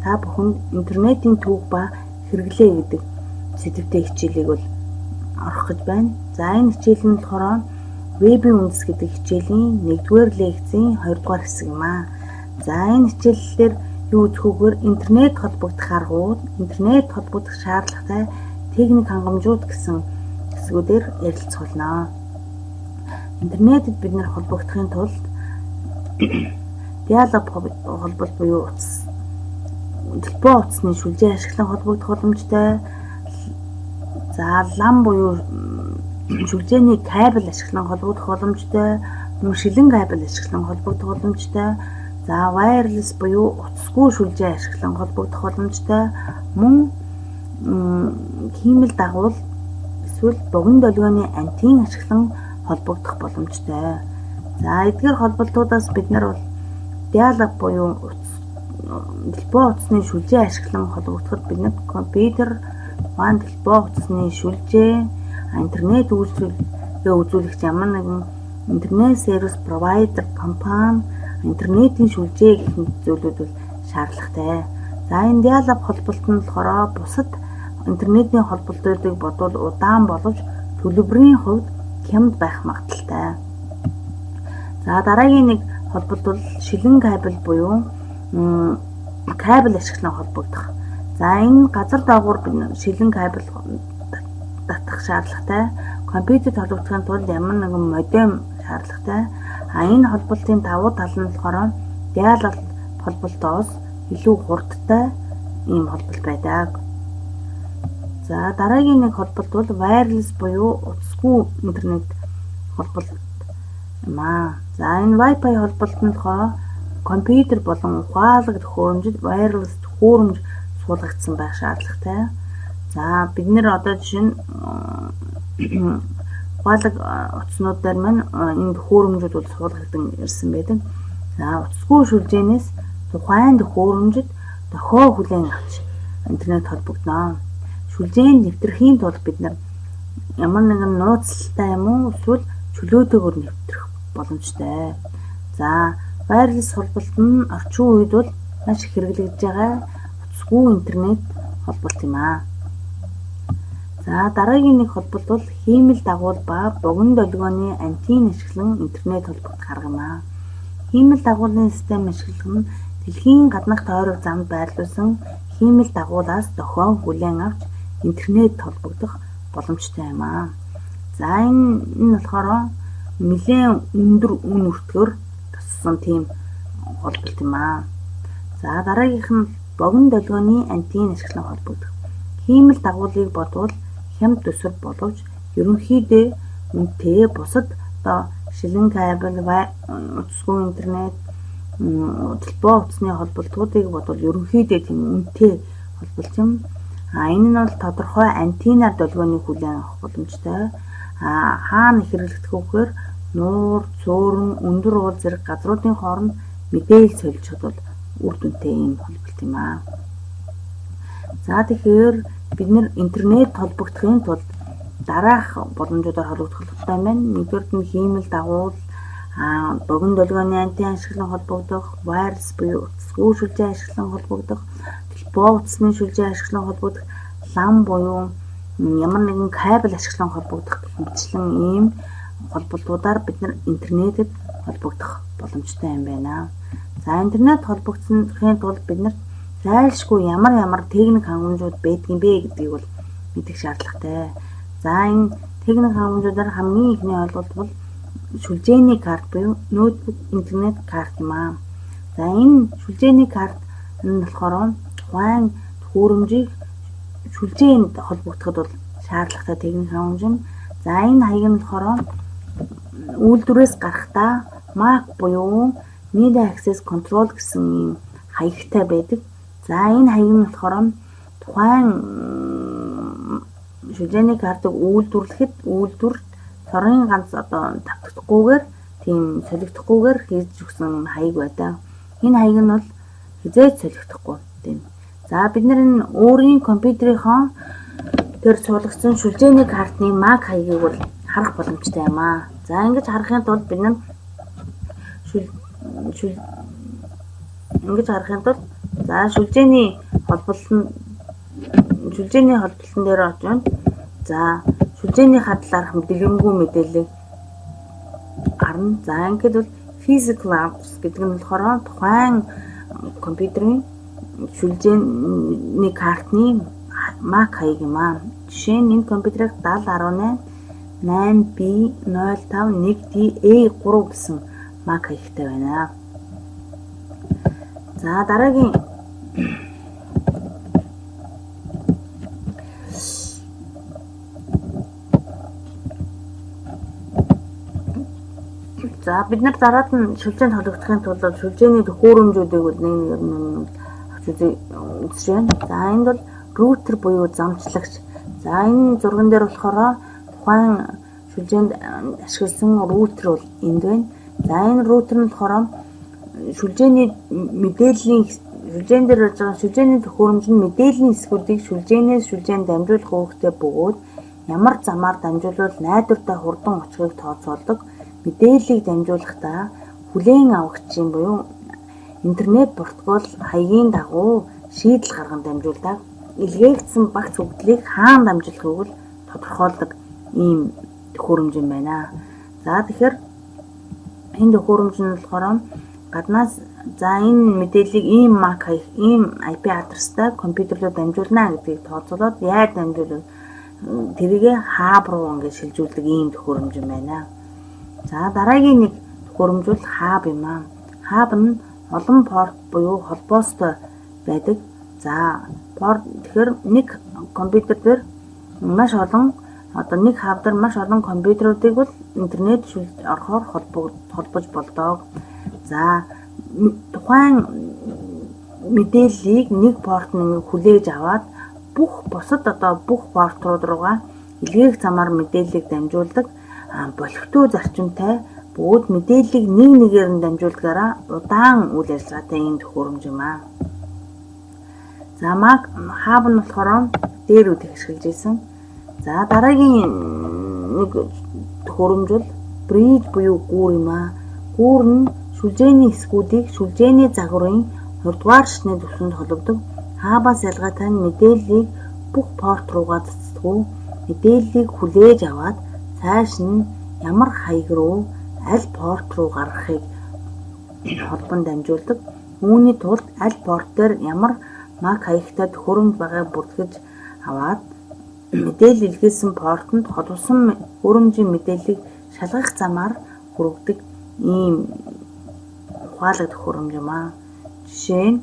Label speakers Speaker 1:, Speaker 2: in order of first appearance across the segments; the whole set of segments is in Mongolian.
Speaker 1: та бүхэнд интернетийн түүх ба хэрэглээ гэдэг сэдвтэй хичээлийг бол орох гэж байна. За энэ хичээл нь болохоор вебийн үндэс гэдэг хичээлийн 1-р лекцийн 2-р хэсэг юм аа. За энэ хичээлээр юу гэх вүгээр интернет холбогдох аргууд, интернет холбогдох шаардлагатай техник хангамжууд гэсэн хэсгүүдээр ярилцах болно. Интернетэд бид нэр холбогдохын тулд диалог холболт буюу телефон утасны шүлжээ ашиглан холбогдох боломжтой. За LAN буюу шүлжээний кабель ашиглан холбогдох боломжтой. Мөн шилэн кабель ашиглан холбогдох боломжтой. За wireless буюу утасгүй шүлжээ ашиглан холбогдох боломжтой. Мөн хиймэл дагуул эсвэл богино долгионы антенн ашиглан холбогдох боломжтой. За эдгээр холболтуудаас бид нар бол диалог буюу телефон утасны шүлжээ ашиглан холбогдоход бид компьютер, телефон утасны шүлжээ, интернет үйлчилгээ үзүүлэгч ямар нэгэн интернет сервис провайдер компани, интернетийн шүлжээ гэх мэт зүйлүүд бол шаардлагатай. За энэ диалог холболт нь болохоор бусад интернетийн холболтуудыг бодвол удаан боловч төлбөрийн хувьд хямд байх магадaltaй. За дараагийн нэг холболт бол шилэн кабель буюу кабель ашиглан холбогдох. За энэ газар доогуур шилэн кабель татах шаардлагатай. Компьютерт холбогдохын тулд ямар нэгэн модем шаардлагатай. Энэ холболтын давуу тал нь болохоор диалог холболтоос илүү хурдтай ийм холболт байдаг. За дараагийн нэг холболт бол wireless буюу утасгүй интернет холболт юм аа. За энэ Wi-Fi холболт нь болохоор компьютер болон ухаалаг төхөөрөмжид wireless төхөөрөмж суулгагдсан байх шаардлагатай. За бид нэр одоо жишээ нь ухаалаг утаснуудаар маань энэ төхөөрөмжүүд бол суулгадан ирсэн байдаг. За утасгүй шүлжээнээс тухайн төхөөрөмжид дохио хүлээн авч интернет холбогдно. Шүлжээнд нэвтрэхийн тулд бид нар ямар нэгэн нууцлалтай юм уу эсвэл чөлөөтэйгээр нэвтрэх боломжтой. За wireless холболт нь орчин үед бол маш их хэрэглэгдэж байгаа утасгүй интернет холболт юм аа. За дараагийн нэг холболт бол хиймэл дагуул ба богино долгионы антенн ашиглан интернет холбогдох арга юм аа. Хиймэл дагуулын систем ашиглах нь дэлхийн гаднах тойрог замд байрлуулсан хиймэл дагуулаас дохио хүлээн авч интернет холбогдох боломжтой юм аа. За энэ болохоор нэлээд өндөр үн өртгөр туссан тийм холболт юм аа. За дараагийнх нь богино долгионы антенн ашиглан холбогдох. Хиймэл дагуулыг бодвол хямд төсөв боловч ерөнхийдөө үнэтэй бусад одоо шилэн кабель, утасгүй интернет, телефон утасны холболтуудыг бодвол ерөнхийдөө тийм үнэтэй холболт юм. Энэ нь бол тодорхой антеннаар долгионыг хүлээн авах боломжтой. Хаана хэрэглэгдэх вэхээр нуур, цөөрөн, өндөр уул зэрэг газруудын хооронд мэдээлэл солилцоход бол үр дүнтэй юм холболт юм аа. За тэгэхээр бид нэр интернет холбогдохын тулд дараах боломжуудаар холбогдох хэрэгтэй байна. Нэгдүгээр нь хиймэл дагуул, богино долгионы антенн ашиглан холбогдох, wireless буюу утасгүй шүлжээ ашиглан холбогдох, телефон утасны шүлжээ ашиглан холбогдох, LAN буюу ямар нэгэн кабель ашиглан холбогдох гэх мэтчлэн ийм холболтуудаар бид нар интернетэд холбогдох боломжтой юм байна. За интернет холбогдсоны тулд бид нар зайлшгүй ямар техник хангамжууд байдгийг бэ гэдгийг бол мэдэх шаардлагатай. За энэ техник хангамжуудаар хамгийн ихний ойлголт бол шүлжээний карт буюу ноутбук интернет карт юм аа. За энэ шүлжээний карт нь болохоор тухайн төхөөрөмжийг шүлжээнд холбогдоход бол шаардлагатай техник хангамж юм. За энэ хаяг нь болохоор үйлдвэрээс гарахдаа MAC буюу Media Access Control гэсэн ийм хаягтай байдаг. За энэ хаяг нь болохоор тухайн шүлжээний картыг үйлдвэрлэхэд үйлдвэрт цорын ганц одоо давтагдахгүйгээр тийм солигдохгүйгээр хийж өгсөн хаяг байдаг. Энэ хаяг нь бол хизээж солигдохгүй тийм. За бид нар энэ өөрийн компьютерийнхоо тэр суулгасан шүлжээний картны MAC хаягийг бол харах боломжтой юм аа. За ингэж харахын тулд бид нар За шүлжээний холболтон дээр орж байна. За шүлжээний хадлаарх дэлгэмгүй мэдээлэл арна. За ингээд бол physical apps гэдэг нь болохоор тухайн компьютерийн шүлжээний картны MAC хаяг юм аа. Жишээ нь энэ компьютерыг 7018B051D-A3 гэсэн MAC хаягтай байна. За дараагийн за бид нар дараад нь шүлжээнд холбогдохын тулд шүлжээний төхөөрөмжүүдийг бол нэг нь авч үзэж байна. За энд бол роутер буюу замчлагч. За энэ зурган дээр болохоор тухайн шүлжээнд ашигласан роутер бол энд байна. За энэ роутер нь болохоор шүлжээний дээр болж байгаа шүлжээний төхөөрөмж нь мэдээллийн хэсгүүдийг шүлжээнээс шүлжээнд дамжуулах үүрэгтэй бөгөөд ямар замаар дамжуулбал найдвартай хурдан очихыг тооцоолдог. Мэдээллийг дамжуулахдаа хүлээн авагчийн буюу интернет протокол хаягийн дагуу шийдэл гарган дамжуулдаг. Илгээгдсэн багц өгдлийг хаана дамжуулахыг бол тодорхойлдог ийм төхөөрөмж юм байна. За тэгэхээр энэ төхөөрөмж нь болохоор гаднаас за энэ мэдээллийг ийм MAC хаяг, ийм IP адрестай компьютер руу дамжуулна гэдгийг тооцоолоод яаж дамжуулах тэрийгэ хаб руу ингээд шилжүүлдэг ийм төхөөрөмж юм байна. За дараагийн нэг төхөөрөмж бол хаб юм аа. Хаб нь олон порт буюу холбоостой байдаг. За порт тэгэхээр нэг компьютер дээр маш олон нэг хаб дээр маш олон компьютеруудыг бол интернет орохоор холбож болдог. За тухайн мэдээллийг нэг порт нь хүлээж аваад бүх портрууд руугаа илгээх замаар мэдээллийг дамжуулдаг. Боловтой зарчимтай бөгөөд мэдээллийг нэг нэгээр нь дамжуулдгаараа удаан үйл ажиллагаатай ийм төхөөрөмж юм аа. За хаб нь болохоор дээр үдийг ашиглаж ирсэн. За дараагийн нэг төхөөрөмж бол bridge буюу гүүр юм аа. Гүүр нь шүлжээний хэсгүүдийг шүлжээний загварын 20 дугаар шатны төвшөнд холбодог. Хабаас ялгаатай нь мэдээллийг бүх порт руугаа цэцдэг. Мэдээллийг хүлээж аваад цааш нь ямар хаяг руу аль порт руу гаргахыг холбон дамжуулдаг. Үүний тулд аль порт дээр ямар MAC хаягтай төхөөрөмж байгааг бүртгэж аваад мэдээлэл илгээсэн портонд холбосон хөрөмжийн мэдээллийг шалгах замаар хүргэдэг ийм ухаалаг төхөөрөмж юм аа. Жишээ нь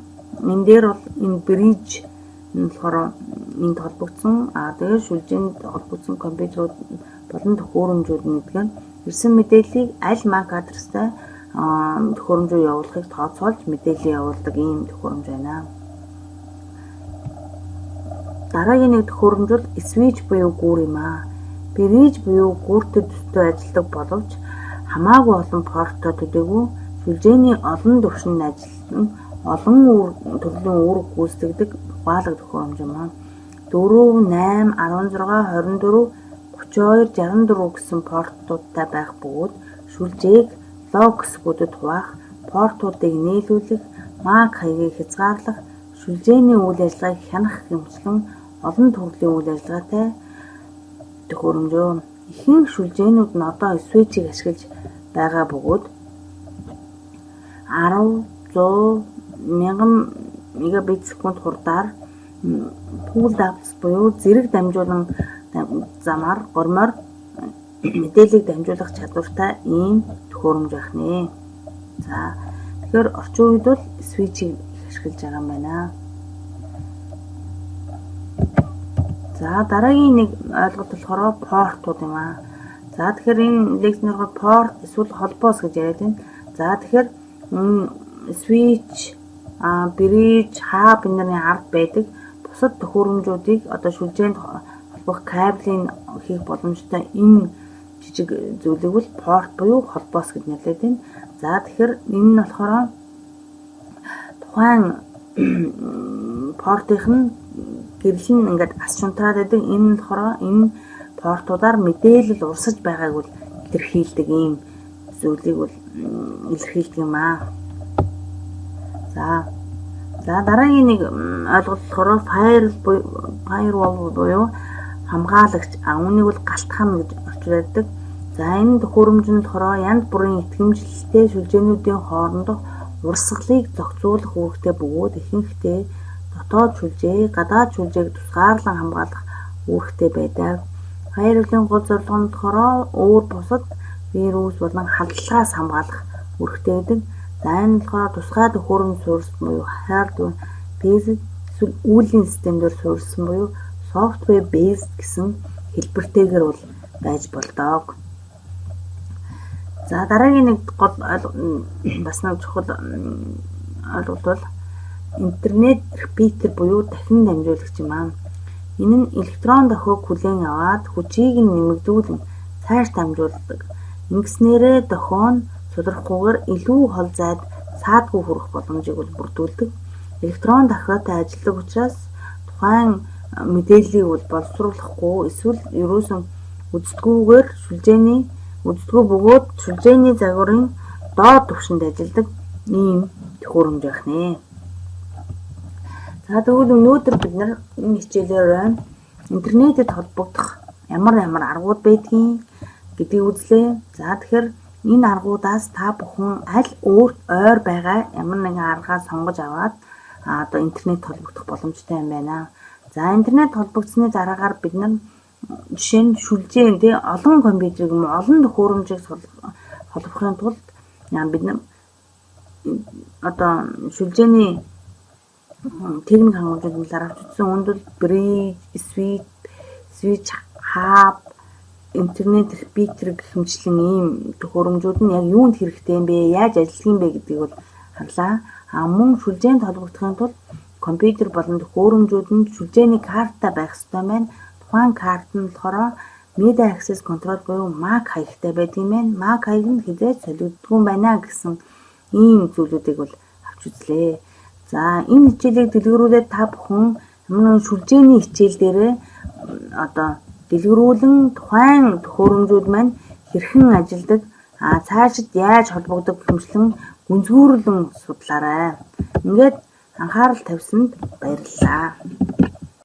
Speaker 1: энэ дээр бол энэ bridge нь болохоор энд холбогдсон тэгээд шүлжээнд холбогдсон компьютерууд болон төхөөрөмжүүд нэгдгэн ирсэн мэдээллийг аль MAC адрестай төхөөрөмж рүү явуулахыг тооцоолж мэдээлэл явуулдаг ийм төхөөрөмж байна. Дараагийн нэг төхөөрөмж бол switch буюу гүүр юм аа. Bridge буюу гүүртэй төстэй ажилладаг боловч хамаагүй олон порттой төдийгүй шүлжээний олон түвшинд ажиллан олон төрлийн үүрэг гүйцэтгэдэг ухаалаг төхөөрөмж юм аа. 4, 8, 16, 24, 32, 64 гэсэн портуудтай байх бөгөөд шүлжээг лог хэсгүүдэд хуваах, портуудыг нийлүүлэх, MAC хаягийг хязгаарлах, шүлжээний үйл ажиллагааг хянах гэмчлэн олон төрлийн үйл ажиллагаатай төхөөрөмж. Ихэнх шүлжээнүүд нь одоо switch-ийг ашиглаж байгаа бөгөөд 10, 100, 1000 мегабит секунд хурдаар pulled apps буюу зэрэг дамжуулан замаар гормоор мэдээллийг дамжуулах чадвартай ийм төхөөрөмж байх нэ. За тэгэхээр орчин үед бол switch-ийг ашиглаж байгаа юм байна. За дараагийн нэг ойлголт болохоор портууд юм аа. За тэгэхээр энэ лекцнэр порт эсвэл холбоос гэж яриад байна. За тэгэхээр switch, bridge, hub энэний ард байдаг бусад төхөөрөмжүүдийг одоо шүлжээнд холбох кабелийн хийх боломжтой энэ жижиг зүйлийг бол порт буюу холбоос гэж нэрлэдэг байна. За тэгэхээр энэ нь болохоор тухайн портынх нь гэрэл нь ингээд ас шунтраад байдаг. Энэ нь болохоор энэ портуудаар мэдээлэл урсаж байгааг бол илэрхийлдэг ийм зүйлийг бол илэрхийлдэг юм аа. За дараагийн нэг ойлголт болохоор firewall буюу хамгаалагч. Үүнийг бол галтхан гэж орчуулж ярьдаг. За энэ төхөөрөмж нь болохоор янз бүрийн итгэмжлэлтэй шүлжээнүүдийн хоорондох урсгалыг зохицуулах үүрэгтэй бөгөөд ихэнхдээ дотоод шүлжээ, гадаад шүлжээг тусгаарлан хамгаалах үүрэгтэй байдаг. Firewall-ын гол зорилго нь болохоор өөр бусад вирус болон халдлагаас хамгаалах үүрэгтэй байдаг. За энэ болохоор тусгай төхөөрөмж суурьсан буюу hardware based эсвэл үүлийн системээр суурьсан буюу software based гэсэн хэлбэртэйгээр бол байж болдог. За дараагийн нэг гол бас нэг чухал ойлголт бол интернет репитер буюу дахин дамжуулагч юм аа. Энэ нь электрон дохиог хүлээн аваад хүчийг нь нэмэгдүүлэн цааш дамжуулдаг. Ингэснээрээ дохио нь судрахгүйгээр илүү хол зайд саадгүй хүрэх боломжийг бол бүрдүүлдэг. Электрон дохиотой ажилладаг учраас тухайн мэдээллийг бол боловсруулахгүй эсвэл ерөөсөн үздэггүйгээр үздэггүй бөгөөд шүлжээний загварын доод түвшинд ажилладаг ийм төхөөрөмж байх нэ. За тэгвэл өнөөдөр бид нар энэ хичээлээр интернетэд холбогдох ямар аргууд байдгийг гэдгийг үзлээ. За тэгэхээр энэ аргуудаас та бүхэн аль өөрт ойр байгаа ямар нэгэн аргаа сонгож аваад одоо интернет холбогдох боломжтой юм байна. За интернет холбогдсны дараагаар бид нар жишээ нь шүлжээн олон компьютерийг олон төхөөрөмжийг холбохын тулд бид нар одоо шүлжээний техник хангалттай авч үзсэн үнд бол bridge, switch, hub, интернет репитер гэх мэтлэн ийм төхөөрөмжүүд нь яг юунд хэрэгтэй юм бэ? Яаж ажиллах юм бэ гэдгийг бол харлаа. Мөн шүлжээнд холбогдохын тулд компьютер болон төхөөрөмжүүд нь шүлжээний карттай байх ёстой байна. Тухайн карт нь болохоор media access control буюу MAC хаягтай байдаг юм байна. MAC хаяг нь хизээж солигддгүй байна гэсэн ийм зүйлүүдийг бол авч үзлээ. За энэ хичээлийг дэлгэрүүлээд та бүхэн ямар шүлжээний хичээл дээрээ одоо дэлгэрүүлэн тухайн төхөөрөмжүүд маань хэрхэн ажилладаг, цаашид яаж холбогддог гэмшлэн гүнзгүүрлэн судлаарай. Ингээд анхаарал тавьсанд баярлалаа.